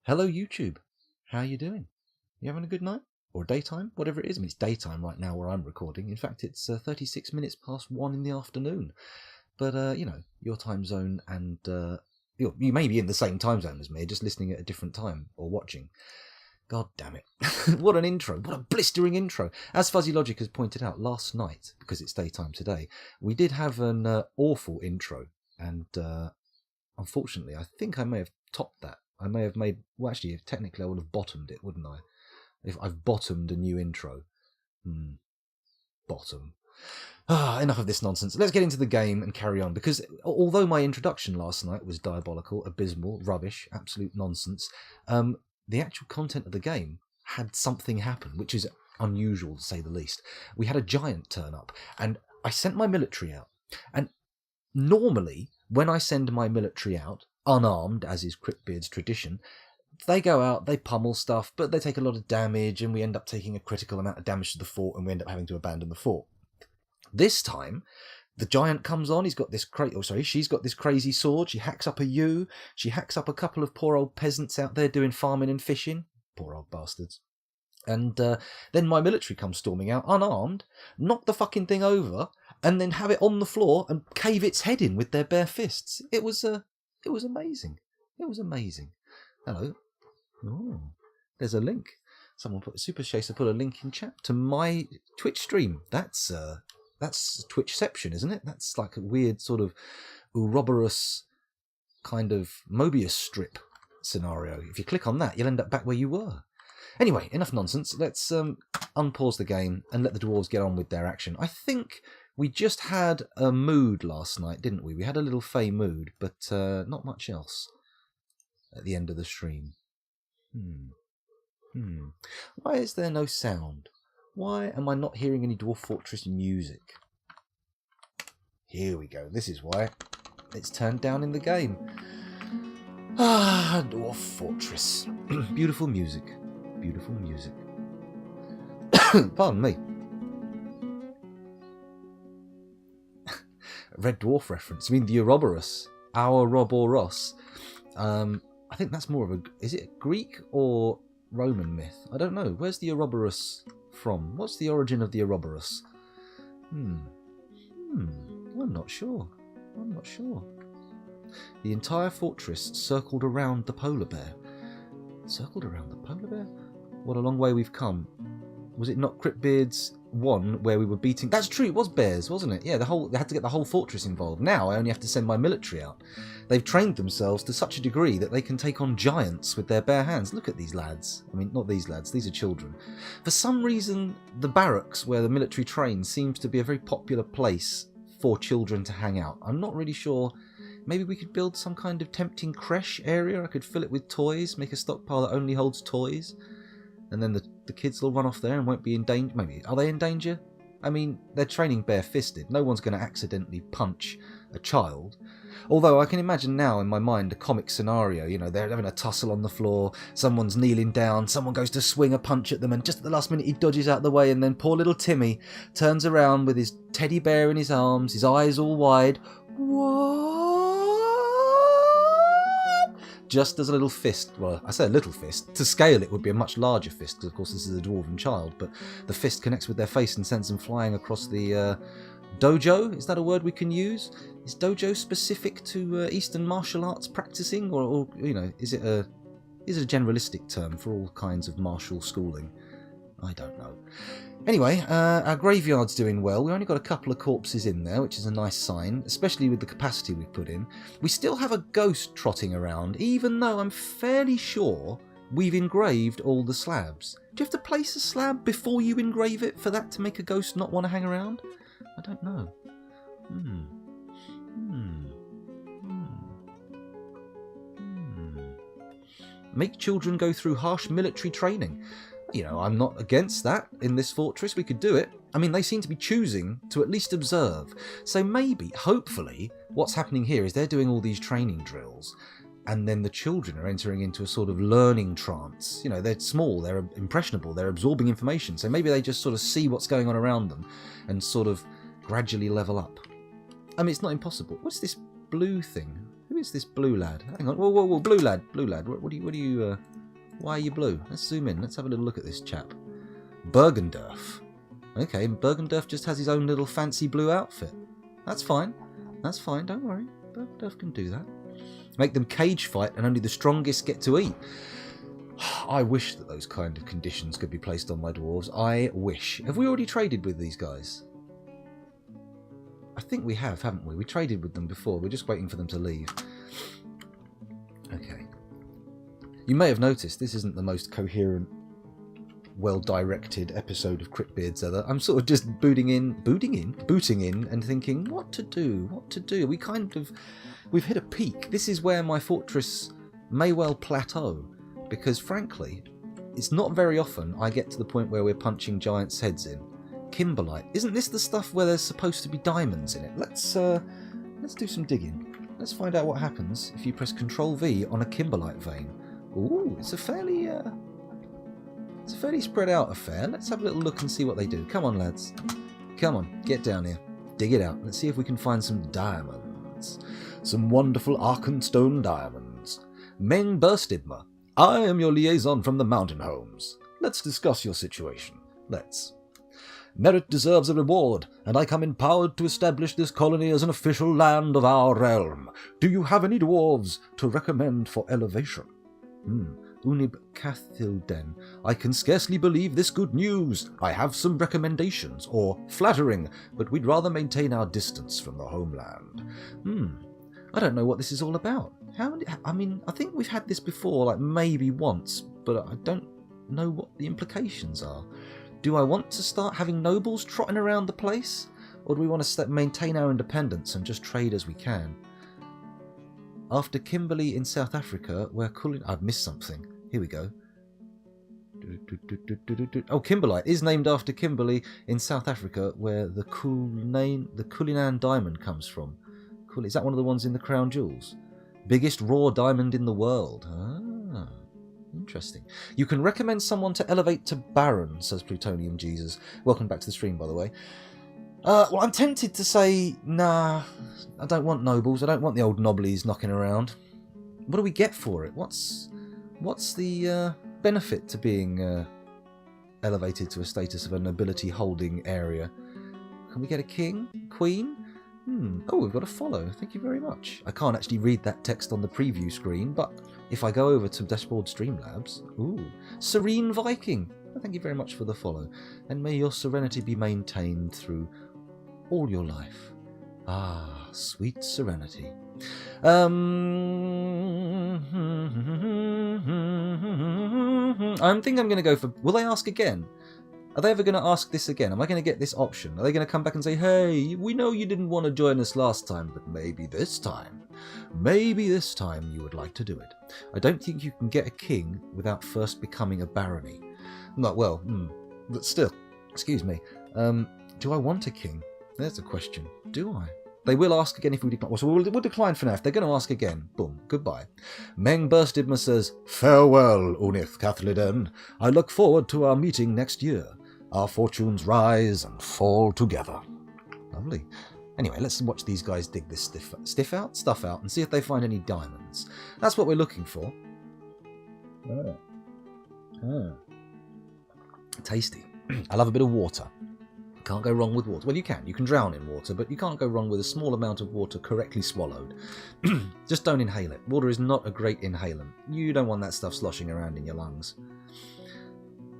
Hello YouTube, how you doing? You having a good night? Or daytime? Whatever it is. I mean, it's daytime right now where I'm recording. In fact, it's 36 minutes past 1 in the afternoon. But, you know, your time zone and you may be in the same time zone as me, just listening at a different time or watching. God damn it. What an intro. What a blistering intro. As Fuzzy Logic has pointed out last night, because it's daytime today, we did have an awful intro. And unfortunately, I think I may have topped that. I may have made... Well, actually, technically I would have bottomed it, wouldn't I? If I've bottomed a new intro. Bottom. Enough of this nonsense. Let's get into the game and carry on. Because although my introduction last night was diabolical, abysmal, rubbish, absolute nonsense, the actual content of the game had something happen, which is unusual to say the least. We had a giant turn up, and I sent my military out. And normally, when I send my military out, unarmed, as is CRYPTBEARDS tradition, they go out, they pummel stuff, but they take a lot of damage, and we end up taking a critical amount of damage to the fort, and we end up having to abandon the fort. This time, the giant comes on, she's got this crazy sword, she hacks up a ewe, she hacks up a couple of poor old peasants out there doing farming and fishing. Poor old bastards. And then my military comes storming out, unarmed, knock the fucking thing over, and then have it on the floor and cave its head in with their bare fists. It was amazing. It was amazing. Hello. Oh, there's a link. Someone put Super Chaser put a link in chat to my Twitch stream. That's Twitchception, isn't it? That's like a weird sort of Ouroboros kind of Mobius strip scenario. If you click on that, you'll end up back where you were. Anyway, enough nonsense. Let's unpause the game and let the dwarves get on with their action. I think we just had a mood last night, didn't we? We had a little fey mood, but not much else at the end of the stream. Why is there no sound? Why am I not hearing any Dwarf Fortress music? Here we go. This is why. It's turned down in the game. Dwarf Fortress. Beautiful music. Beautiful music. Pardon me. Red Dwarf reference. I mean, the Ouroboros. Ouroboros. I think that's more of a... Is it a Greek or Roman myth? I don't know. Where's the Ouroboros from? What's the origin of the Ouroboros? I'm not sure. I'm not sure. The entire fortress circled around the polar bear. Circled around the polar bear? What a long way we've come. Was it not CRYPTBEARDS 1 where we were beating... That's true, it was bears, wasn't it? Yeah, they had to get the whole fortress involved. Now I only have to send my military out. They've trained themselves to such a degree that they can take on giants with their bare hands. Look at these lads. I mean, not these lads, these are children. For some reason, the barracks where the military trains seems to be a very popular place for children to hang out. I'm not really sure. Maybe we could build some kind of tempting creche area. I could fill it with toys, make a stockpile that only holds toys. And then the kids will run off there and won't be in danger. Maybe. Are they in danger? I mean, they're training bare-fisted. No one's going to accidentally punch a child. Although I can imagine now in my mind a comic scenario. You know, they're having a tussle on the floor. Someone's kneeling down. Someone goes to swing a punch at them. And just at the last minute he dodges out the way. And then poor little Timmy turns around with his teddy bear in his arms. His eyes all wide. What? Just as a little fist, well, I say a little fist, to scale it would be a much larger fist, because of course this is a dwarven child, but the fist connects with their face and sends them flying across the dojo. Is that a word we can use? Is dojo specific to Eastern martial arts practicing, or you know, is it a generalistic term for all kinds of martial schooling? I don't know. Anyway, our graveyard's doing well. We only got a couple of corpses in there, which is a nice sign, especially with the capacity we've put in. We still have a ghost trotting around, even though I'm fairly sure we've engraved all the slabs. Do you have to place a slab before you engrave it for that to make a ghost not want to hang around? I don't know. Make children go through harsh military training. You know, I'm not against that in this fortress. We could do it. I mean, they seem to be choosing to at least observe. So maybe, hopefully, what's happening here is they're doing all these training drills, and then the children are entering into a sort of learning trance. You know, they're small, they're impressionable, they're absorbing information. So maybe they just sort of see what's going on around them and sort of gradually level up. I mean, it's not impossible. What's this blue thing? Who is this blue lad? Hang on. Whoa, whoa, whoa. Blue lad. Blue lad. What do you, why are you blue? Let's zoom in. Let's have a little look at this chap. Bergendorf. Okay, Bergendorf just has his own little fancy blue outfit. That's fine. That's fine. Don't worry. Bergendorf can do that. Make them cage fight and only the strongest get to eat. I wish that those kind of conditions could be placed on my dwarves. I wish. Have we already traded with these guys? I think we have, haven't we? We traded with them before. We're just waiting for them to leave. Okay. You may have noticed this isn't the most coherent, well-directed episode of CRYPTBEARDS ever. I'm sort of just booting in and thinking, what to do? We've hit a peak. This is where my fortress may well plateau. Because frankly, it's not very often I get to the point where we're punching giants' heads in. Kimberlite. Isn't this the stuff where there's supposed to be diamonds in it? Let's do some digging. Let's find out what happens if you press Ctrl V on a kimberlite vein. Ooh, it's a fairly spread out affair. Let's have a little look and see what they do. Come on, lads. Come on, get down here. Dig it out. Let's see if we can find some diamonds. Some wonderful Arkenstone diamonds. Meng Burstidma. I am your liaison from the mountain homes. Let's discuss your situation. Let's. Merit deserves a reward, and I come empowered to establish this colony as an official land of our realm. Do you have any dwarves to recommend for elevation? Unib Cathilden. I can scarcely believe this good news. I have some recommendations, or flattering, but we'd rather maintain our distance from the homeland. I don't know what this is all about. I think we've had this before, like maybe once, but I don't know what the implications are. Do I want to start having nobles trotting around the place? Or do we want to maintain our independence and just trade as we can? After Kimberley in South Africa, where I've missed something. Here we go. Oh, Kimberlite is named after Kimberley in South Africa, where the Cullinan diamond comes from. Is that one of the ones in the Crown Jewels? Biggest raw diamond in the world. Ah, interesting. You can recommend someone to elevate to Baron, says Plutonium Jesus. Welcome back to the stream, by the way. Well, I'm tempted to say, nah, I don't want nobles. I don't want the old noblies knocking around. What do we get for it? What's the benefit to being elevated to a status of a nobility holding area? Can we get a king? Queen? Oh, we've got a follow. Thank you very much. I can't actually read that text on the preview screen, but if I go over to Dashboard Streamlabs... Ooh, Serene Viking. Thank you very much for the follow. And may your serenity be maintained through all your life. Ah, sweet serenity. I think I'm going to go for... Will they ask again? Are they ever going to ask this again? Am I going to get this option? Are they going to come back and say, hey, we know you didn't want to join us last time, but maybe this time you would like to do it. I don't think you can get a king without first becoming a barony. Not well, but still, excuse me. Do I want a king? There's a question. Do I? They will ask again if we decline. So we'll decline for now. If they're going to ask again, boom, goodbye. Meng Burstidma says, farewell, Unith Cathliden. I look forward to our meeting next year. Our fortunes rise and fall together. Lovely. Anyway, let's watch these guys dig this stuff out and see if they find any diamonds. That's what we're looking for. Tasty. I love a bit of water. Can't go wrong with water. Well, you can drown in water, but you can't go wrong with a small amount of water correctly swallowed. Just don't inhale it. Water is not a great inhalant. You don't want that stuff sloshing around in your lungs.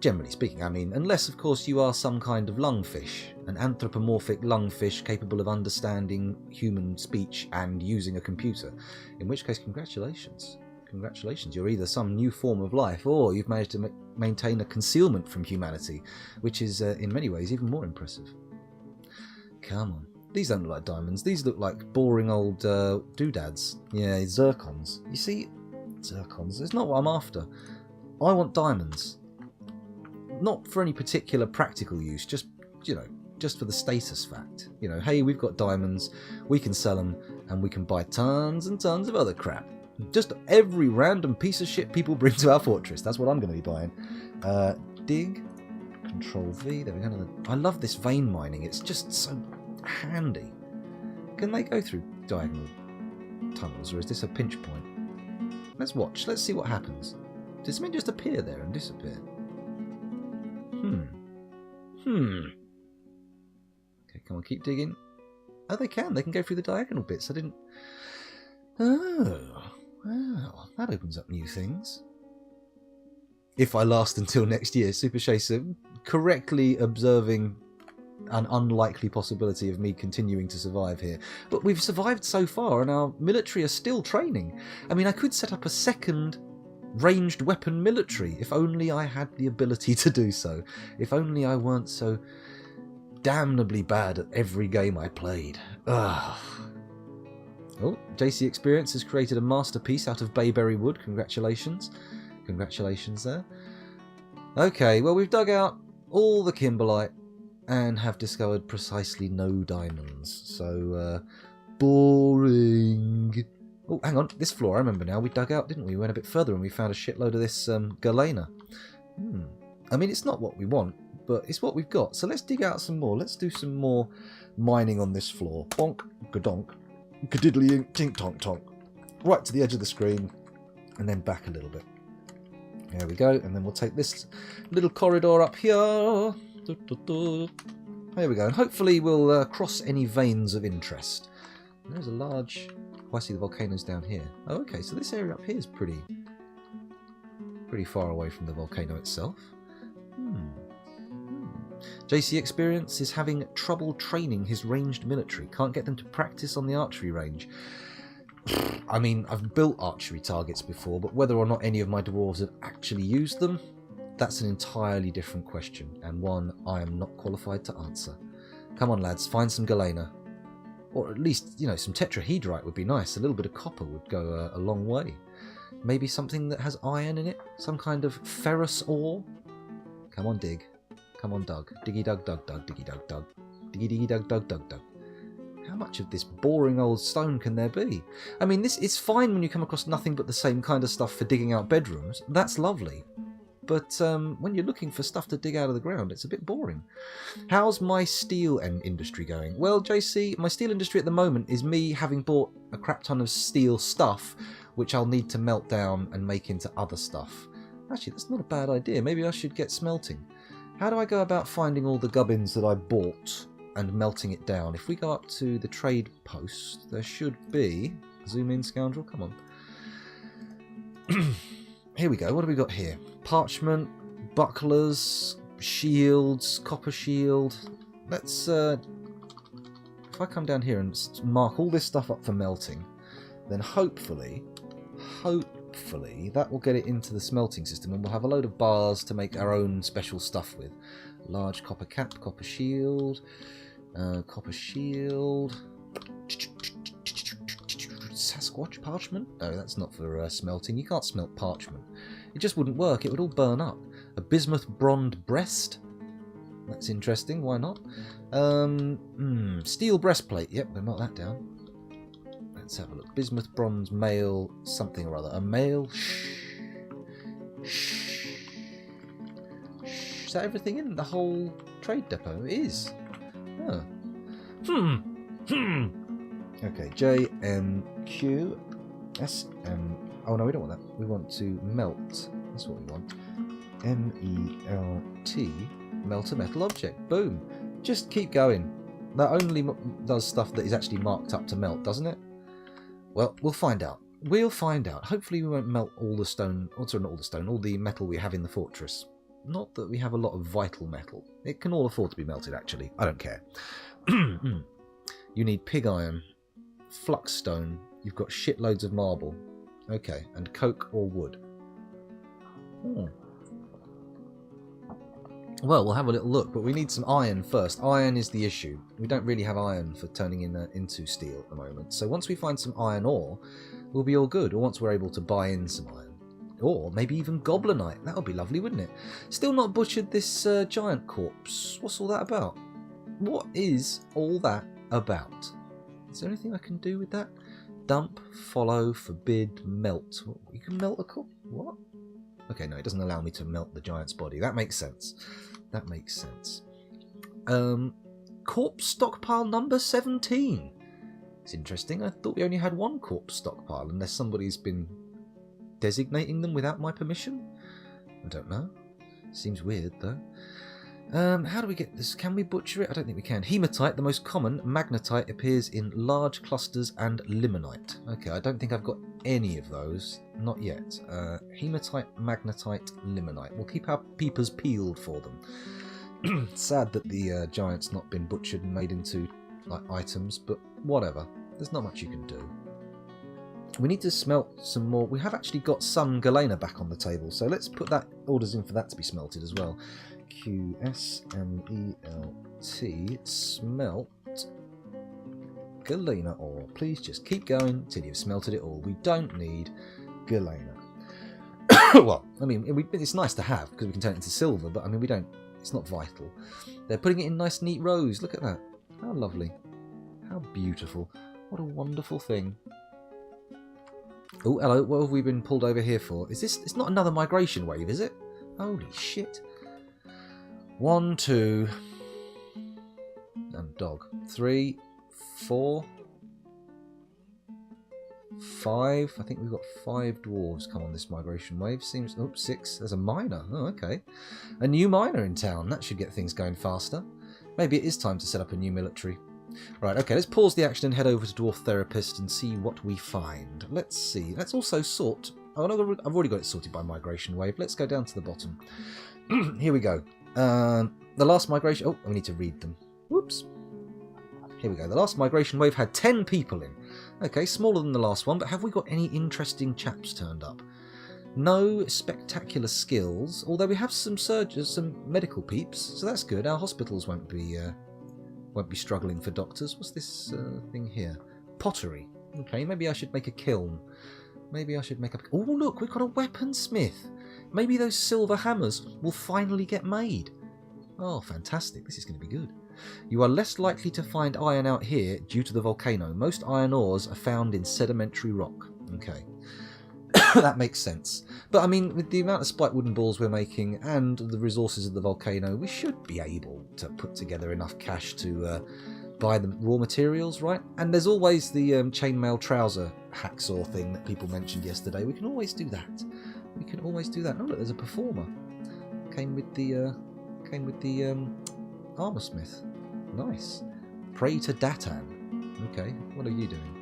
Generally speaking, I mean, unless, of course, you are some kind of lungfish, an anthropomorphic lungfish capable of understanding human speech and using a computer, in which case, congratulations. Congratulations, you're either some new form of life, or you've managed to maintain a concealment from humanity, which is, in many ways, even more impressive. Come on. These don't look like diamonds. These look like boring old doodads. Yeah, zircons. You see, zircons. It's not what I'm after. I want diamonds. Not for any particular practical use, just for the status fact. Hey, we've got diamonds, we can sell them, and we can buy tons and tons of other crap. Just every random piece of shit people bring to our fortress. That's what I'm going to be buying. Dig, Control V. There we go. I love this vein mining. It's just so handy. Can they go through diagonal? tunnels, or is this a pinch point? Let's watch. Let's see what happens. Does something just appear there and disappear? Okay, come on, keep digging. Oh, they can. They can go through the diagonal bits. I didn't... Oh, well, that opens up new things. If I last until next year, Super Chaser correctly observing an unlikely possibility of me continuing to survive here. But we've survived so far, and our military are still training. I mean, I could set up a second ranged weapon military, if only I had the ability to do so. If only I weren't so damnably bad at every game I played. Ugh. Oh, JC Experience has created a masterpiece out of bayberry wood. Congratulations. Congratulations there. Okay, well, we've dug out all the kimberlite and have discovered precisely no diamonds. So, boring. Oh, hang on. This floor, I remember now. We dug out, didn't we? We went a bit further and we found a shitload of this galena. I mean, it's not what we want, but it's what we've got. So let's dig out some more. Let's do some more mining on this floor. Bonk, gadonk, gadiddly tink tonk tonk. Right to the edge of the screen and then back a little bit. There we go. And then we'll take this little corridor up here. There we go. And hopefully we'll cross any veins of interest. There's a large... Oh, I see the volcanoes down here. Oh, okay. So this area up here is pretty far away from the volcano itself. JC Experience is having trouble training his ranged military. Can't get them to practice on the archery range. I mean, I've built archery targets before, but whether or not any of my dwarves have actually used them, that's an entirely different question, and one I am not qualified to answer. Come on, lads, find some galena. Or at least, you know, some tetrahedrite would be nice. A little bit of copper would go a long way. Maybe something that has iron in it? Some kind of ferrous ore? Come on, dig. Come on, Doug. Diggy dug dug dug, diggy dug dug. Diggy diggy dug dug dug dug. How much of this boring old stone can there be? I mean, it's fine when you come across nothing but the same kind of stuff for digging out bedrooms. That's lovely. But when you're looking for stuff to dig out of the ground, it's a bit boring. How's my steel industry going? Well, JC, my steel industry at the moment is me having bought a crap ton of steel stuff, which I'll need to melt down and make into other stuff. Actually, that's not a bad idea. Maybe I should get smelting. How do I go about finding all the gubbins that I bought and melting it down? If we go up to the trade post, there should be... Zoom in, scoundrel, come on. Here we go. What do we got here? Parchment, bucklers, shields, copper shield. Let's, if I come down here and mark all this stuff up for melting, then hopefully that will get it into the smelting system, and we'll have a load of bars to make our own special stuff with. Large copper cap, copper shield, Sasquatch parchment? No, that's not for smelting. You can't smelt parchment. It just wouldn't work. It would all burn up. A bismuth bronze breast? That's interesting. Why not? Steel breastplate. Yep, we'll mark that down. Let's have a look. Bismuth bronze mail something or other. A mail? Is that everything in the whole trade depot? It is. Oh. Okay, JMQ SM. Oh no, we don't want that. We want to melt. That's what we want. MELT. Melt a metal object. Boom. Just keep going. That only does stuff that is actually marked up to melt, doesn't it? Well, we'll find out. We'll find out. Hopefully we won't melt all the stone, also not all the stone, all the metal we have in the fortress. Not that we have a lot of vital metal. It can all afford to be melted, actually. I don't care. You need pig iron, flux stone. You've got shitloads of marble. Okay, and coke or wood. Well, we'll have a little look, but we need some iron first. Iron is the issue. We don't really have iron for turning into steel at the moment. So once we find some iron ore, we'll be all good. Or once we're able to buy in some iron. Or maybe even goblinite. That would be lovely, wouldn't it? Still not butchered this giant corpse. What's all that about? What is all that about? Is there anything I can do with that? Dump, follow, forbid, melt. You can melt a corpse? What? Okay, no, it doesn't allow me to melt the giant's body. That makes sense. That makes sense. Corpse stockpile number 17. It's interesting. I thought we only had one corpse stockpile, unless somebody's been designating them without my permission. I don't know. Seems weird, though. How do we get this? Can we butcher it? I don't think we can. Hematite, the most common. Magnetite appears in large clusters, and limonite. Okay, I don't think I've got any of those. Not yet. Hematite, magnetite, limonite. We'll keep our peepers peeled for them. Sad that the giant's not been butchered and made into like items, but whatever. There's not much you can do. We need to smelt some more. We have actually got some galena back on the table, so let's put that orders in for that to be smelted as well. QSMELT, smelt galena ore. Please just keep going till you've smelted it all. We don't need galena. Well, I mean, it's nice to have because we can turn it into silver, but I mean, we don't. It's not vital. They're putting it in nice, neat rows. Look at that. How lovely. How beautiful. What a wonderful thing. Oh, hello. What have we been pulled over here for? Is this... It's not another migration wave, is it? Holy shit. 1, 2... And dog. 3, 4... 5. I think we've got 5 dwarves come on this migration wave. Seems... Oh, 6. There's a miner. Oh, okay. A new miner in town. That should get things going faster. Maybe it is time to set up a new military. Right, okay, let's pause the action and head over to Dwarf Therapist and see what we find. Let's see. Let's also sort... Oh, no, I've already got it sorted by migration wave. Let's go down to the bottom. Here we go. The last migration... Oh, we need to read them. Whoops. Here we go. The last migration wave had 10 people in. Okay, smaller than the last one, but have we got any interesting chaps turned up? No spectacular skills, although we have some surgeons, some medical peeps, so that's good. Our hospitals won't be struggling for doctors. What's this thing here? Pottery. Okay, maybe I should make a kiln. Maybe I should make a... Oh, look, we've got a weaponsmith. Maybe those silver hammers will finally get made. Oh, fantastic. This is going to be good. You are less likely to find iron out here due to the volcano. Most iron ores are found in sedimentary rock. Okay. That makes sense. But, I mean, with the amount of spiked wooden balls we're making and the resources of the volcano, we should be able to put together enough cash to buy the raw materials, right? And there's always the chainmail trouser hacksaw thing that people mentioned yesterday. We can always do that. We can always do that. Oh, look, there's a performer. Came with the armor smith. Nice. Pray to Datan. Okay, what are you doing?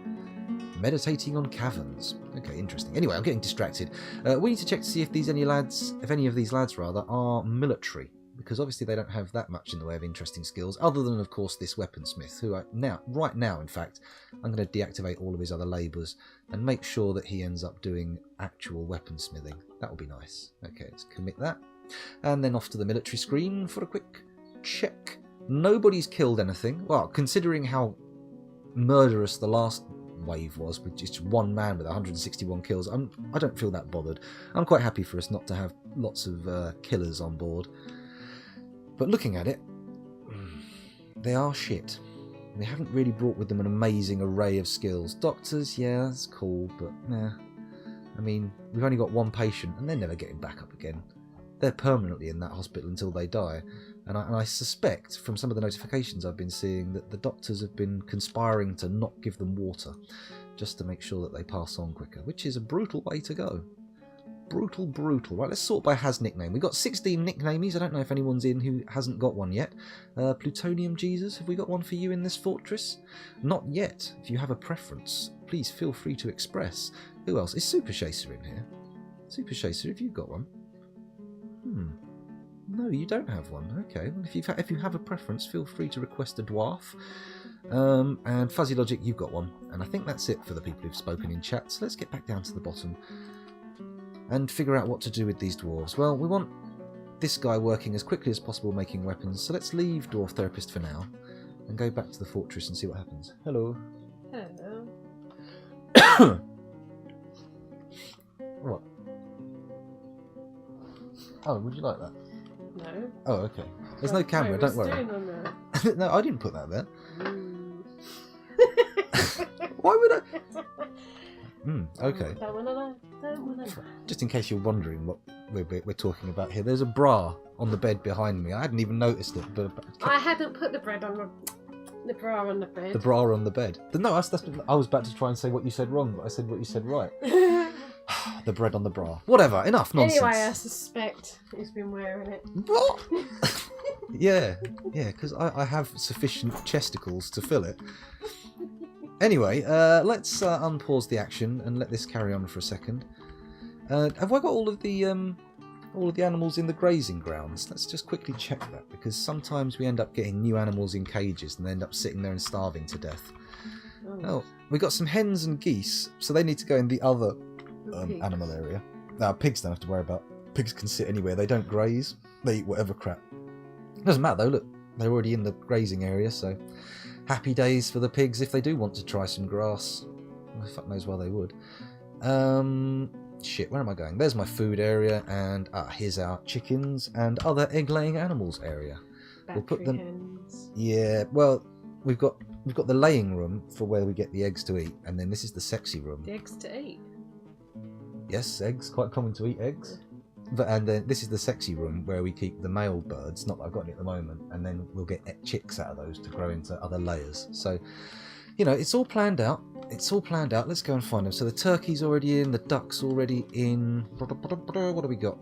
Meditating on caverns. Okay, interesting. Anyway, I'm getting distracted. We need to check to see if any of these lads are military, because obviously they don't have that much in the way of interesting skills, other than, of course, this weaponsmith, who right now, in fact, I'm going to deactivate all of his other labours and make sure that he ends up doing actual weaponsmithing. That will be nice. Okay, let's commit that. And then off to the military screen for a quick check. Nobody's killed anything. Well, considering how murderous the last wave was, with just one man with 161 kills, I don't feel that bothered. I'm quite happy for us not to have lots of killers on board. But looking at it, they are shit. They haven't really brought with them an amazing array of skills. Doctors, yeah, that's cool, but nah. I mean, we've only got one patient, and they're never getting back up again. They're permanently in that hospital until they die. And I suspect, from some of the notifications I've been seeing, that the doctors have been conspiring to not give them water, just to make sure that they pass on quicker, which is a brutal way to go. Brutal, brutal. Right, let's sort by has nickname. We've got 16 nicknamies. I don't know if anyone's in who hasn't got one yet. Plutonium Jesus, have we got one for you in this fortress? Not yet. If you have a preference, please feel free to express. Who else? Is Super Chaser in here? Super Chaser, have you got one? No, you don't have one. Okay, well, if you have a preference, feel free to request a dwarf. And Fuzzy Logic, you've got one. And I think that's it for the people who've spoken in chat. So let's get back down to the bottom and figure out what to do with these dwarves. Well, we want this guy working as quickly as possible making weapons, so let's leave Dwarf Therapist for now and go back to the fortress and see what happens. Hello. Hello. What? Oh, would you like that? No. Oh, okay. There's no camera, don't worry. No, I didn't put that there. Why would I? Okay. Just in case you're wondering what we're talking about here, there's a bra on the bed behind me. I hadn't even noticed it, but I hadn't put the bread on the... The bra on the bed. The bra on the bed. No, I was about to try and say what you said wrong, but I said what you said right. The bread on the bra. Whatever, enough nonsense. Anyway, I suspect he's been wearing it. What? Yeah, because I have sufficient chesticles to fill it. Anyway, let's unpause the action and let this carry on for a second. Have I got all of the animals in the grazing grounds? Let's just quickly check that, because sometimes we end up getting new animals in cages and they end up sitting there and starving to death. Oh, we got some hens and geese, so they need to go in the other animal area. Now, pigs don't have to worry about. Pigs can sit anywhere. They don't graze. They eat whatever crap. Doesn't matter though. Look, they're already in the grazing area, so happy days for the pigs if they do want to try some grass. Well, fuck knows why they would. Shit, where am I going? There's my food area, and here's our chickens and other egg-laying animals area. Battery We'll put them. hens. Yeah, well, we've got the laying room for where we get the eggs to eat, and then this is the sexy room. The eggs to eat. Yes, eggs. Quite common to eat eggs. And then this is the sexy room where we keep the male birds. Not that I've got any at the moment, and then we'll get chicks out of those to grow into other layers. So, you know, it's all planned out. It's all planned out. Let's go and find them. So the turkey's already in, the duck's already in. What do we got?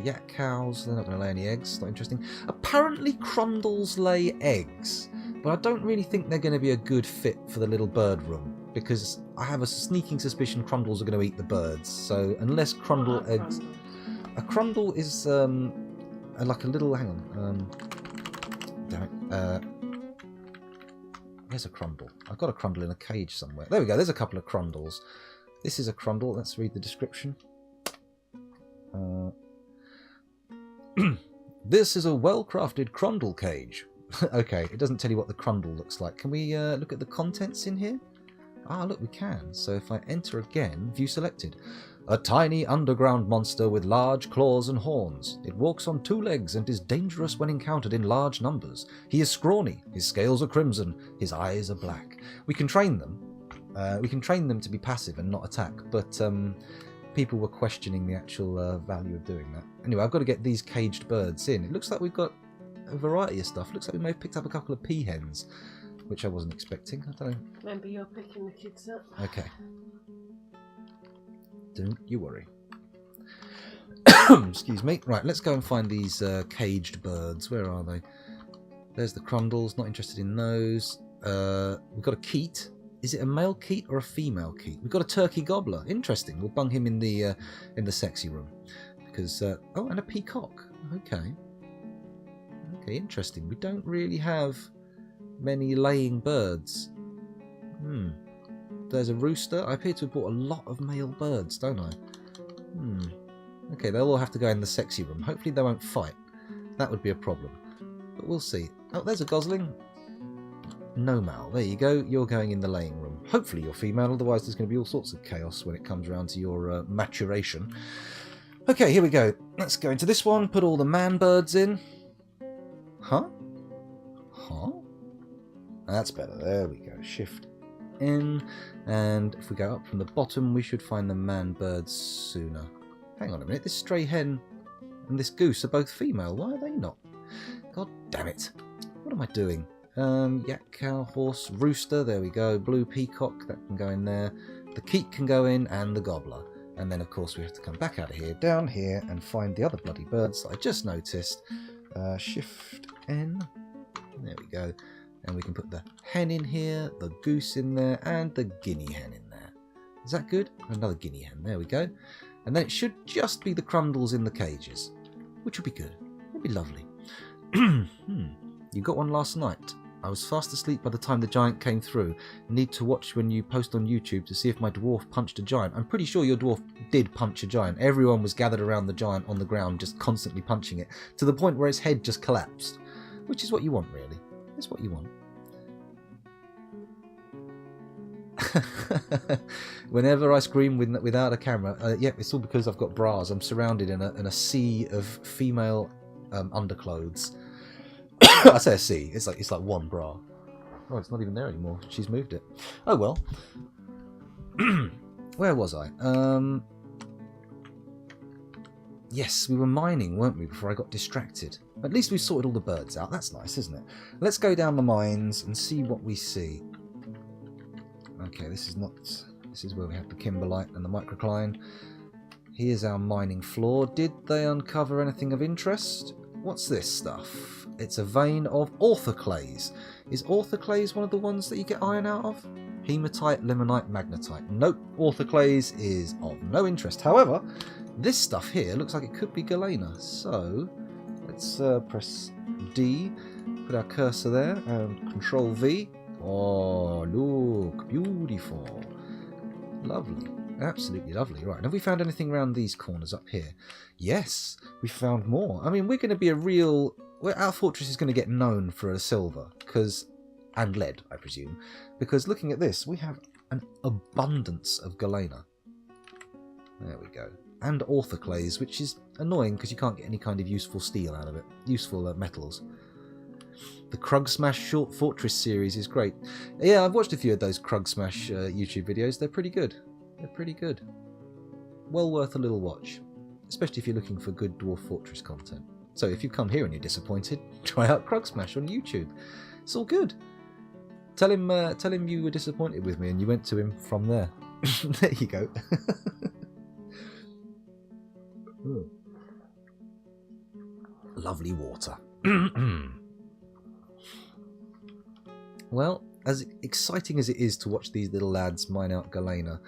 Yak cows. They're not going to lay any eggs. Not interesting. Apparently, crundles lay eggs, but I don't really think they're going to be a good fit for the little bird room, because I have a sneaking suspicion crundles are going to eat the birds. So unless crundle eggs, a crundle is like a little. Hang on. Damn it. Where's a crundle? I've got a crundle in a cage somewhere. There we go. There's a couple of crundles. This is a crundle. Let's read the description. This is a well-crafted crundle cage. Okay, it doesn't tell you what the crundle looks like. Can we look at the contents in here? Ah, look, we can. So if I enter again, view selected. A tiny underground monster with large claws and horns. It walks on 2 legs and is dangerous when encountered in large numbers. He is scrawny. His scales are crimson. His eyes are black. We can train them. We can train them to be passive and not attack, but people were questioning the actual value of doing that. Anyway, I've got to get these caged birds in. It looks like we've got a variety of stuff. Looks like we may have picked up a couple of peahens, which I wasn't expecting. I don't know. Maybe you're picking the kids up. Okay. Don't you worry. Excuse me. Right, let's go and find these caged birds. Where are they? There's the crundles. Not interested in those. We've got a keat. Is it a male keat or a female keat? We've got a turkey gobbler. Interesting. We'll bung him in the sexy room, because oh, and a peacock. Okay. Okay, interesting. We don't really have many laying birds. There's a rooster. I appear to have bought a lot of male birds, don't I? Okay, they'll all have to go in the sexy room. Hopefully they won't fight. That would be a problem. But we'll see. Oh, there's a gosling. No male. There you go. You're going in the laying room. Hopefully you're female, otherwise there's going to be all sorts of chaos when it comes around to your maturation. Okay, here we go. Let's go into this one. Put all the man birds in. Huh? That's better. There we go. Shift in, and if we go up from the bottom, we should find the man birds sooner. Hang on a minute. This stray hen and this goose are both female. Why are they not? God damn it! What am I doing? Yak, cow, horse, rooster. There we go. Blue peacock. That can go in there. The keat can go in, and the gobbler. And then, of course, we have to come back out of here, down here, and find the other bloody birds that I just noticed. Shift N. There we go. And we can put the hen in here, the goose in there, and the guinea hen in there. Is that good? Another guinea hen. There we go. And then it should just be the crundles in the cages, which would be good. It'd be lovely. You got one last night. I was fast asleep by the time the giant came through. Need to watch when you post on YouTube to see if my dwarf punched a giant. I'm pretty sure your dwarf did punch a giant. Everyone was gathered around the giant on the ground, just constantly punching it, to the point where its head just collapsed. Which is what you want, really. It's what you want. Whenever I scream without a camera, yeah, it's all because I've got bras. I'm surrounded in a sea of female underclothes. I say a sea. It's like one bra. Oh, it's not even there anymore. She's moved it. Oh well. Where was I? Yes, we were mining, weren't we, before I got distracted. At least we've sorted all the birds out. That's nice, isn't it? Let's go down the mines and see what we see. Okay, this is not... This is where we have the kimberlite and the microcline. Here's our mining floor. Did they uncover anything of interest? What's this stuff? It's a vein of orthoclase. Is orthoclase one of the ones that you get iron out of? Hematite, limonite, magnetite. Nope, orthoclase is of no interest. However, this stuff here looks like it could be galena. So, let's press D, put our cursor there, and Control V. Oh, look, beautiful. Lovely. Absolutely lovely. Right, and have we found anything around these corners up here? Yes, we found more. I mean, we're going to be a real... Our fortress is going to get known for a silver, and lead, I presume. Because looking at this, we have an abundance of galena. There we go. And orthoclase, which is annoying because you can't get any kind of useful steel out of it. Useful metals. The Krug Smash Short Fortress series is great. Yeah, I've watched a few of those Krug Smash YouTube videos. They're pretty good. They're pretty good. Well worth a little watch. Especially if you're looking for good Dwarf Fortress content. So if you come here and you're disappointed, try out Krug Smash on YouTube. It's all good. Tell him you were disappointed with me and you went to him from there. There you go. Lovely water. Well, as exciting as it is to watch these little lads mine out galena,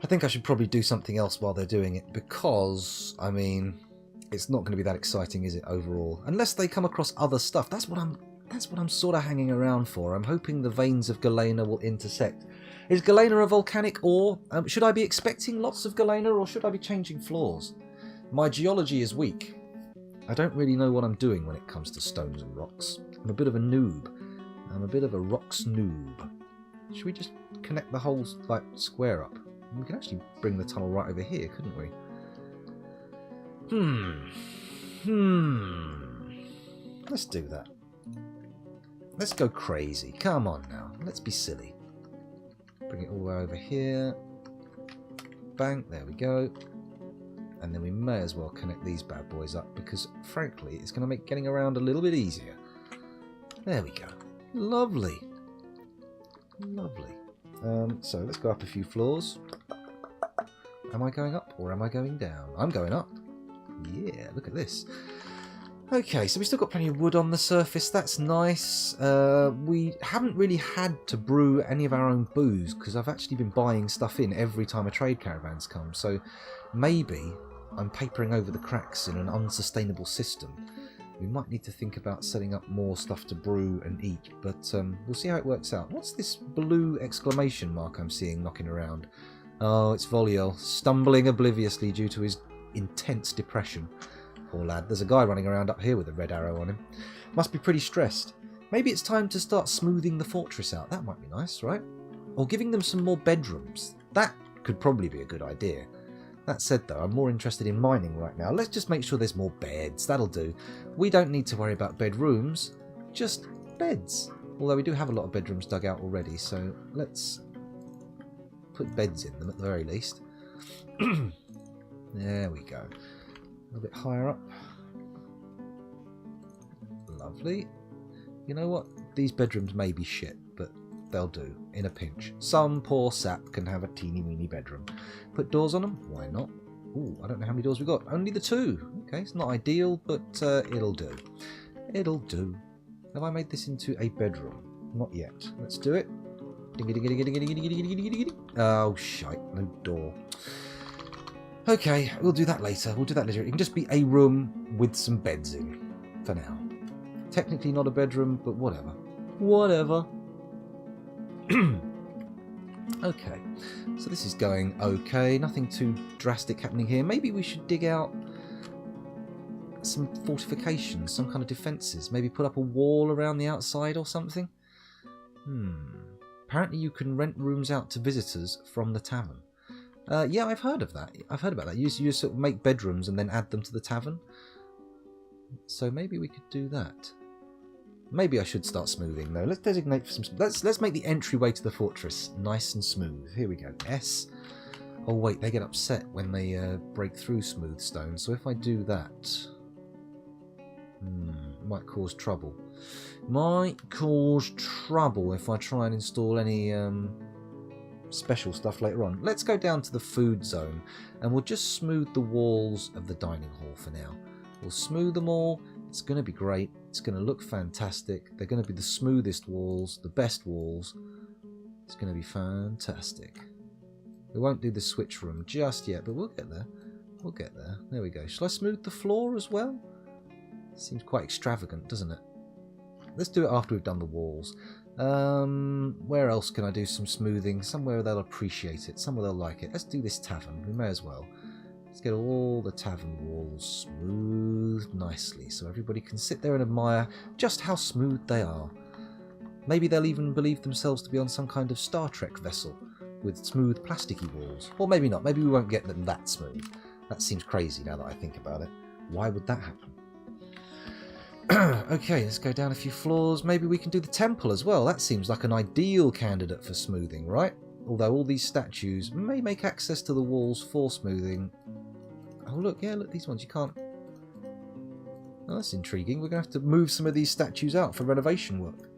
I think I should probably do something else while they're doing it, because, I mean, it's not going to be that exciting, is it, overall? Unless they come across other stuff. That's what I'm sort of hanging around for. I'm hoping the veins of galena will intersect. Is galena a volcanic ore? Should I be expecting lots of galena, or should I be changing floors? My geology is weak. I don't really know what I'm doing when it comes to stones and rocks. I'm a bit of a noob. I'm a bit of a rocks noob. Should we just connect the whole, like, square up? We can actually bring the tunnel right over here, couldn't we? Let's do that. Let's go crazy. Come on now. Let's be silly. Bring it all the way over here. Bang. There we go. And then we may as well connect these bad boys up, because, frankly, it's going to make getting around a little bit easier. There we go. Lovely. Lovely. So let's go up a few floors. Am I going up or am I going down? I'm going up. Yeah, look at this. Okay, so we've still got plenty of wood on the surface. That's nice. We haven't really had to brew any of our own booze, because I've actually been buying stuff in every time a trade caravan's come. So maybe I'm papering over the cracks in an unsustainable system. We might need to think about setting up more stuff to brew and eat, but we'll see how it works out. What's this blue exclamation mark I'm seeing knocking around? Oh, it's Voliel, stumbling obliviously due to his intense depression. Poor lad. There's a guy running around up here with a red arrow on him. Must be pretty stressed. Maybe it's time to start smoothing the fortress out. That might be nice, right? Or giving them some more bedrooms. That could probably be a good idea. That said, though, I'm more interested in mining right now. Let's just make sure there's more beds. That'll do. We don't need to worry about bedrooms, just beds. Although we do have a lot of bedrooms dug out already, so let's put beds in them at the very least. There we go. A little bit higher up. Lovely. You know what? These bedrooms may be shit, but they'll do, in a pinch. Some poor sap can have a teeny-weeny bedroom. Put doors on them? Why not? Ooh, I don't know how many doors we got. Only the 2. Okay, it's not ideal, but it'll do. It'll do. Have I made this into a bedroom? Not yet. Let's do it. Oh, shite. No door. Okay, we'll do that later. We'll do that later. It can just be a room with some beds in, for now. Technically not a bedroom, but whatever. Whatever. Okay, so this is going okay. Nothing too drastic happening here. Maybe we should dig out some fortifications, some kind of defences. Maybe put up a wall around the outside or something. Apparently you can rent rooms out to visitors from the tavern. Yeah, I've heard of that. I've heard about that. You sort of make bedrooms and then add them to the tavern. So maybe we could do that. Maybe I should start smoothing though. Let's designate for some. Let's make the entryway to the fortress nice and smooth. Here we go. S. Oh wait, they get upset when they break through smooth stone, so if I do that... might cause trouble. Might cause trouble if I try and install any special stuff later on. Let's go down to the food zone, and we'll just smooth the walls of the dining hall for now. We'll smooth them all. It's going to be great. It's going to look fantastic. They're going to be the smoothest walls, the best walls. It's going to be fantastic. We won't do the switch room just yet, but we'll get there. We'll get there. There we go. Shall I smooth the floor as well? Seems quite extravagant, doesn't it? Let's do it after we've done the walls. Where else can I do some smoothing? Somewhere they'll appreciate it. Somewhere they'll like it. Let's do this tavern. We may as well. Let's get all the tavern walls smoothed nicely so everybody can sit there and admire just how smooth they are. Maybe they'll even believe themselves to be on some kind of Star Trek vessel with smooth plasticky walls. Or maybe not. Maybe we won't get them that smooth. That seems crazy now that I think about it. Why would that happen? Okay, let's go down a few floors. Maybe we can do the temple as well. That seems like an ideal candidate for smoothing, right? Although all these statues may make access to the walls for smoothing. Oh look, yeah, look, these ones you can't... Oh, that's intriguing. We're going to have to move some of these statues out for renovation work.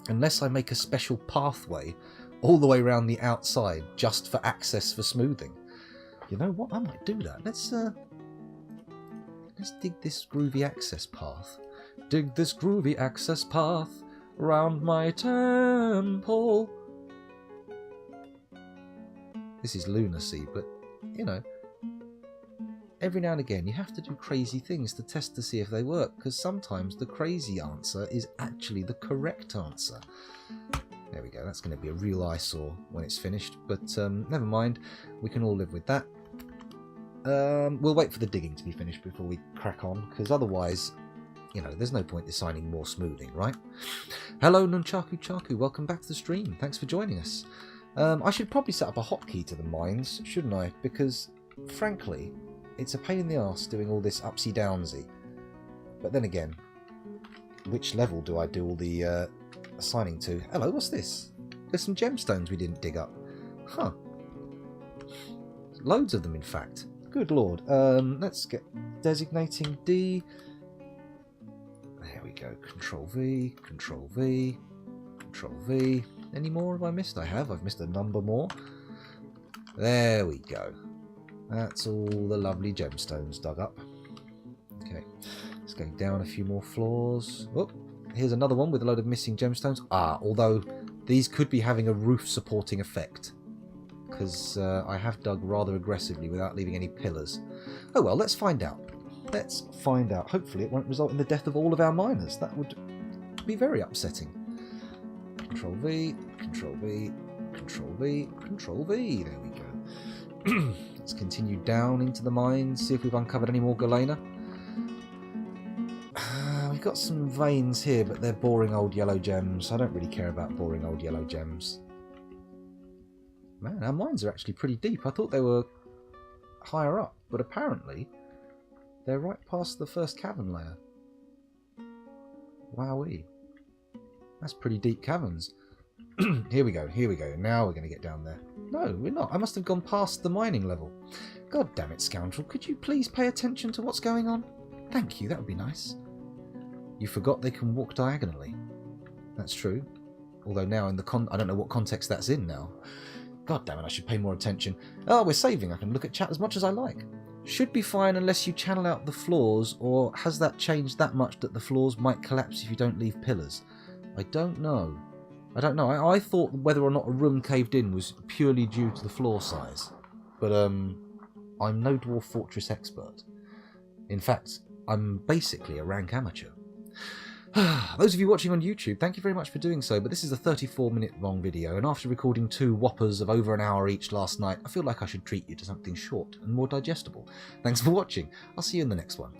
Unless I make a special pathway all the way around the outside just for access for smoothing. You know what? I might do that. Let's dig this groovy access path. Dig this groovy access path round my temple. This is lunacy, but, you know, every now and again you have to do crazy things to test to see if they work, because sometimes the crazy answer is actually the correct answer. There we go, that's going to be a real eyesore when it's finished, but never mind, we can all live with that. We'll wait for the digging to be finished before we crack on, because otherwise, you know, there's no point designing more smoothing, right? Hello, Nunchaku Chaku, welcome back to the stream. Thanks for joining us. I should probably set up a hotkey to the mines, shouldn't I? Because, frankly, it's a pain in the arse doing all this upsy-downsy. But then again, which level do I do all the assigning to? Hello, what's this? There's some gemstones we didn't dig up. Huh. Loads of them, in fact. Good lord. Let's get designating D. There we go. Control V, Control V, Control V. Any more have I missed? I have. I've missed a number more. There we go. That's all the lovely gemstones dug up. Okay. Let's go down a few more floors. Oh, here's another one with a load of missing gemstones. Ah, although these could be having a roof supporting effect, because I have dug rather aggressively without leaving any pillars. Oh well, let's find out. Let's find out. Hopefully it won't result in the death of all of our miners. That would be very upsetting. Control V, Control V, Control V, Control V. There we go. Let's continue down into the mines, see if we've uncovered any more galena. We've got some veins here, but they're boring old yellow gems. I don't really care about boring old yellow gems. Man, our mines are actually pretty deep. I thought they were higher up, but apparently they're right past the first cavern layer. Wowee. That's pretty deep caverns. Here we go, here we go. Now we're going to get down there. No, we're not. I must have gone past the mining level. God damn it, scoundrel. Could you please pay attention to what's going on? Thank you, that would be nice. You forgot they can walk diagonally. That's true. Although now in the I don't know what context that's in now. God damn it, I should pay more attention. Oh, we're saving. I can look at chat as much as I like. Should be fine unless you channel out the floors, or has that changed that much that the floors might collapse if you don't leave pillars? I don't know. I don't know. I thought whether or not a room caved in was purely due to the floor size. But I'm no Dwarf Fortress expert. In fact, I'm basically a rank amateur. Those of you watching on YouTube, thank you very much for doing so, but this is a 34-minute long video, and after recording 2 whoppers of over an hour each last night, I feel like I should treat you to something short and more digestible. Thanks for watching. I'll see you in the next one.